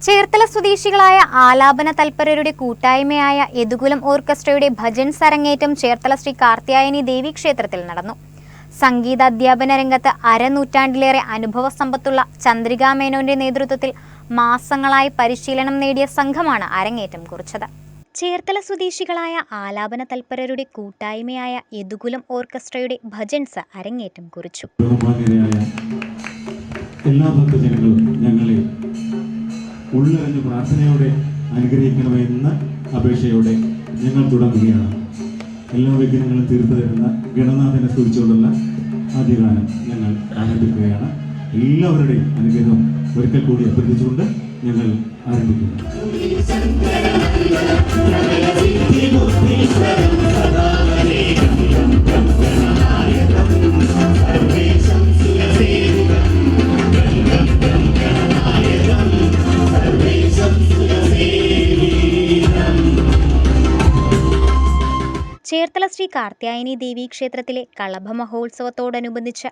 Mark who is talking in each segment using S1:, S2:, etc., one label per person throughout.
S1: ചേർത്തല സ്വദേശികളായ ആലാപന തൽപരരുടെ കൂട്ടായ്മയായ യദുകുലം ഓർക്കസ്ട്രയുടെ ഭജൻസ് അരങ്ങേറ്റം ചേർത്തല ശ്രീ കാർത്യായനി ദേവി ക്ഷേത്രത്തിൽ നടന്നു. സംഗീതാധ്യാപന രംഗത്ത് അരനൂറ്റാണ്ടിലേറെ അനുഭവ സമ്പത്തുള്ള ചന്ദ്രികാ മേനോന്റെ നേതൃത്വത്തിൽ മാസങ്ങളായി പരിശീലനം നേടിയ സംഘമാണ് അരങ്ങേറ്റം കുറിച്ചത്. ചേർത്തല സ്വദേശികളായ ആലാപന തൽപരരുടെ കൂട്ടായ്മയായ യദുകുലം ഓർക്കസ്ട്രയുടെ ഭജൻസ് അരങ്ങേറ്റം കുറിച്ചു.
S2: എല്ലാ ഭക്തജനങ്ങളും ഞങ്ങളെ ഉള്ളറിഞ്ഞ് പ്രാർത്ഥനയോടെ അനുഗ്രഹിക്കണമെന്ന അപേക്ഷയോടെ ഞങ്ങൾ തുടങ്ങുകയാണ്. എല്ലാ വിഘ്നങ്ങളും തീർത്തു തരുന്ന ഗണനാഥനെ സ്തുതിച്ചുകൊണ്ടുള്ള ആദ്യഗാനം ഞങ്ങൾ ആരംഭിക്കുകയാണ്. എല്ലാവരുടെയും അനുഗ്രഹം ഒരിക്കൽ കൂടി അഭ്യർത്ഥിച്ചുകൊണ്ട് ഞങ്ങൾ ആരംഭിക്കുന്നു.
S1: ചേർത്തല ശ്രീ കാർത്യായനി ദേവി ക്ഷേത്രത്തിലെ കളഭ മഹോത്സവത്തോടനുബന്ധിച്ച്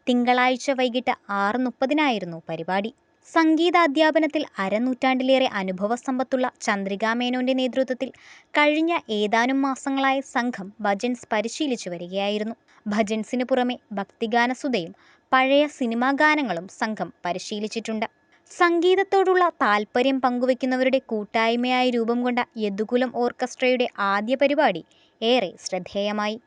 S1: തിങ്കളാഴ്ച വൈകിട്ട് 6:30 പരിപാടി. സംഗീതാധ്യാപനത്തിൽ അരനൂറ്റാണ്ടിലേറെ അനുഭവ സമ്പത്തുള്ള ചന്ദ്രികാ മേനോന്റെ നേതൃത്വത്തിൽ കഴിഞ്ഞ ഏതാനും മാസങ്ങളായി സംഘം ഭജൻസ് പരിശീലിച്ചു വരികയായിരുന്നു. ഭജൻസിനു പുറമെ ഭക്തിഗാനസുധയും പഴയ സിനിമാ ഗാനങ്ങളും സംഘം പരിശീലിച്ചിട്ടുണ്ട്. സംഗീതത്തോടുള്ള താൽപ്പര്യം പങ്കുവയ്ക്കുന്നവരുടെ കൂട്ടായ്മയായി രൂപം കൊണ്ട യദുകുലം ഓർക്കസ്ട്രയുടെ ആദ്യ പരിപാടി ഏറെ ശ്രദ്ധേയമായി.